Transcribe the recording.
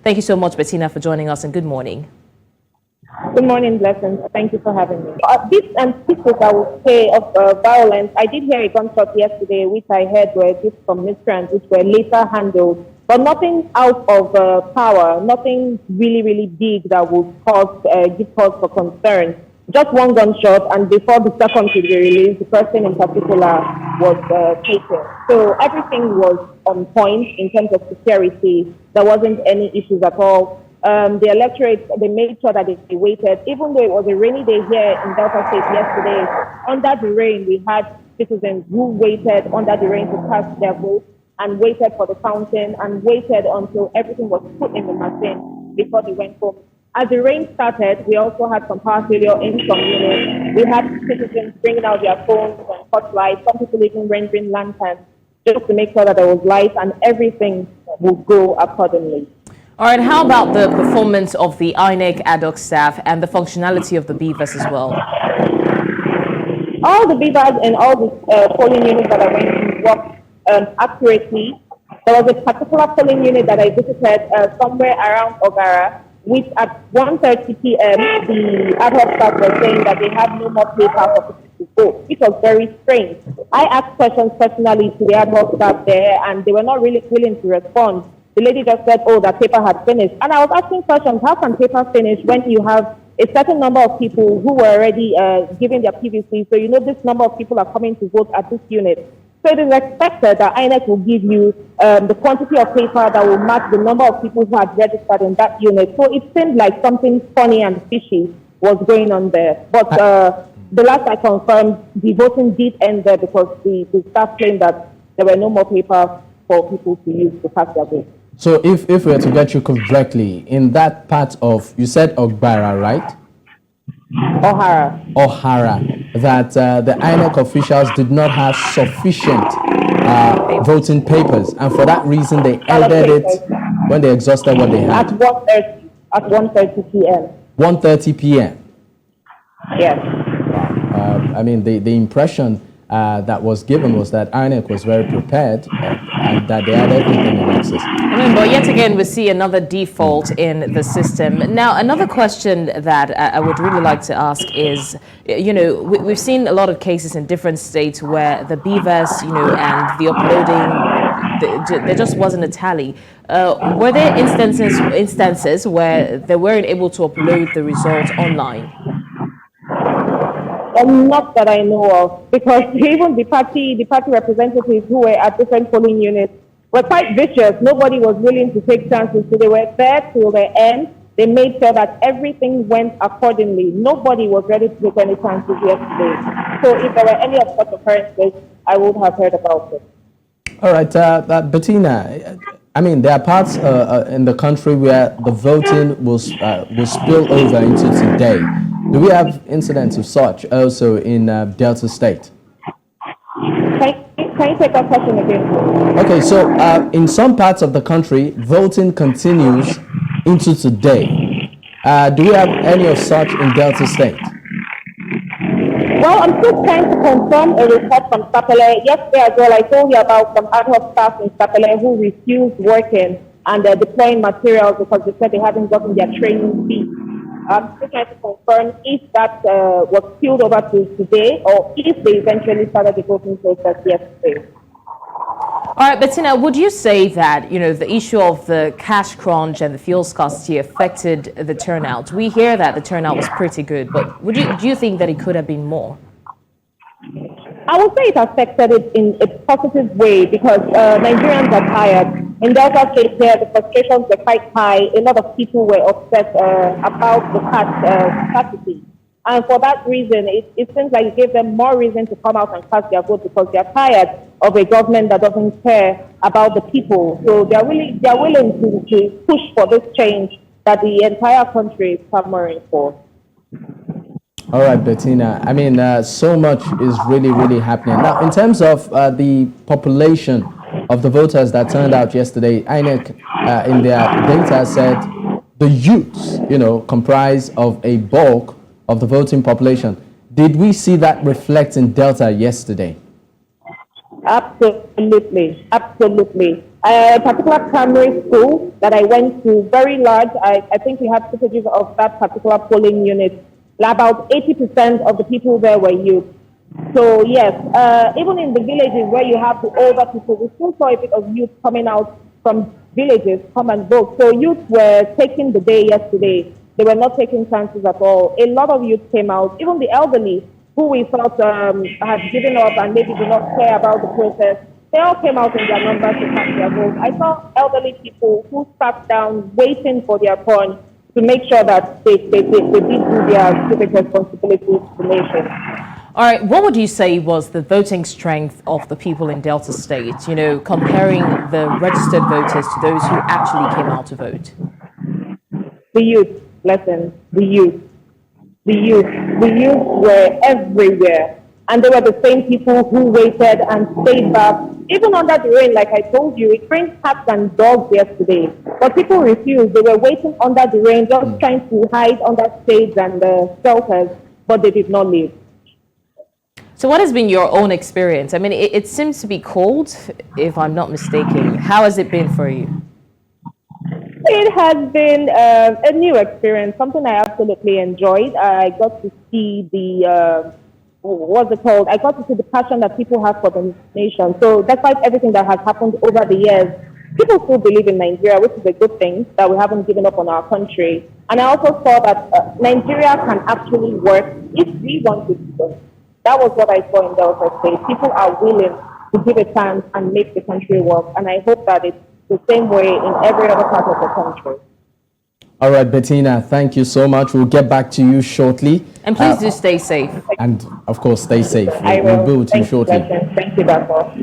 Thank you so much, Bettina, for joining us, and good morning. Good morning, Blessings. Thank you for having me. Bits and pieces, I would say, of violence. I did hear a gunshot yesterday, which I heard were gifts from miscreants, which were later handled, but nothing out of power, nothing really big that would give cause for concern. Just one gunshot, and before the second could be released, the person in particular was taken. So everything was on point in terms of security. There wasn't any issues at all. The electorate, they made sure that they waited, even though it was a rainy day here in Delta State yesterday. Under the rain, we had citizens who waited under the rain to cast their votes and waited for the counting and waited until everything was put in the machine before they went home. As the rain started, we also had some power failure in some units. We had citizens bringing out their phones and hot lights, some people even rendering lanterns just to make sure that there was light and everything would go accordingly. All right, how about the performance of the INEC ad hoc staff and the functionality of the BVAS as well? All the BVAS and all the polling units that I went to worked accurately. There was a particular polling unit that I visited somewhere around Ogara, which at 1:30 p.m. the ad hoc staff was saying that they have no more paper for people to vote, which was very strange. I asked questions personally to the ad hoc staff there, and they were not really willing to respond. The lady just said, oh, that paper had finished. And I was asking questions, how can paper finish when you have a certain number of people who were already giving their PVC? So you know this number of people are coming to vote at this unit. So it is expected that INEC will give you the quantity of paper that will match the number of people who had registered in that unit. So it seemed like something funny and fishy was going on there. But the last I confirmed, the voting did end there because the staff claimed that there were no more paper for people to use to cast their vote. So if we were to get you correctly, in that part of, you said Ogbara, right? O'Hara, that the INEC officials did not have sufficient voting papers, and for that reason they ended it when they exhausted what they had. At 1:30 p.m. 1:30 p.m. Yes. I mean, the impression that was given was that INEC was very prepared and that they had everything in access. I mean, but yet again, we see another default in the system. Now, another question that I would really like to ask is, you know, we've seen a lot of cases in different states where the BVAS, you know, and the uploading, there just wasn't a tally. Were there instances where they weren't able to upload the results online? Not that I know of, because even the party representatives who were at different polling units were quite vicious. Nobody was willing to take chances, so they were there till the end. They made sure that everything went accordingly. Nobody was ready to take any chances yesterday. So if there were any of such occurrences, I would have heard about it. All right, Bettina, I mean, there are parts in the country where the voting will spill over into today. Do we have incidents of such also in Delta State? Can you take that question again? Okay, so in some parts of the country, voting continues into today. Do we have any of such in Delta State? Well, I'm still trying to confirm a report from Sapele. Yesterday as well, I told you about some ad hoc staff in Sapele who refused working and they're deploying materials because they said they haven't gotten their training fee. I'm still trying to confirm if that was spilled over to today or if they eventually started the voting process yesterday. All right, Bettina, would you say that, you know, the issue of the cash crunch and the fuel scarcity affected the turnout? We hear that the turnout was pretty good, but do you think that it could have been more? I would say it affected it in a positive way because Nigerians are tired. In Delta State here, the frustrations were quite high. A lot of people were upset about the capacity. And for that reason, it seems like it gave them more reason to come out and cast their vote because they're tired of a government that doesn't care about the people. So they're willing to push for this change that the entire country is clamoring for. All right, Bettina. I mean, so much is really happening. Now, in terms of the population of the voters that turned out yesterday, INEC in their data said the youths, you know, comprise of a bulk of the voting population. Did we see that reflect in Delta yesterday? Absolutely. A particular primary school that I went to, very large. I think we had footages of that particular polling unit. About 80% of the people there were youth. So yes, even in the villages where you have the older people, we still saw a bit of youth coming out from villages, come and vote. So youth were taking the day yesterday. They were not taking chances at all. A lot of youth came out, even the elderly, who we thought had given up and maybe did not care about the process. They all came out in their numbers to cast their vote. I saw elderly people who sat down waiting for their turn to make sure that they did do their civic responsibilities to the nation. All right, what would you say was the voting strength of the people in Delta State, you know, comparing the registered voters to those who actually came out to vote? The youth, listen, the youth were everywhere. And they were the same people who waited and stayed back, even under the rain, like I told you. It rained cats and dogs yesterday. But people refused. They were waiting under the rain, just trying to hide under shades and shelters, but they did not leave. So what has been your own experience? I mean, it seems to be cold, if I'm not mistaken. How has it been for you? It has been a new experience, something I absolutely enjoyed. I got to see the... what's it called? I got to see the passion that people have for the nation. So despite everything that has happened over the years, people still believe in Nigeria, which is a good thing, that we haven't given up on our country. And I also saw that Nigeria can actually work if we want to do it. That was what I saw in Delta State. People are willing to give a chance and make the country work. And I hope that it's the same way in every other part of the country. All right, Bettina, thank you so much. We'll get back to you shortly. And please do stay safe. And, of course, stay safe. I will. We'll be with you shortly. Thank you, Dr.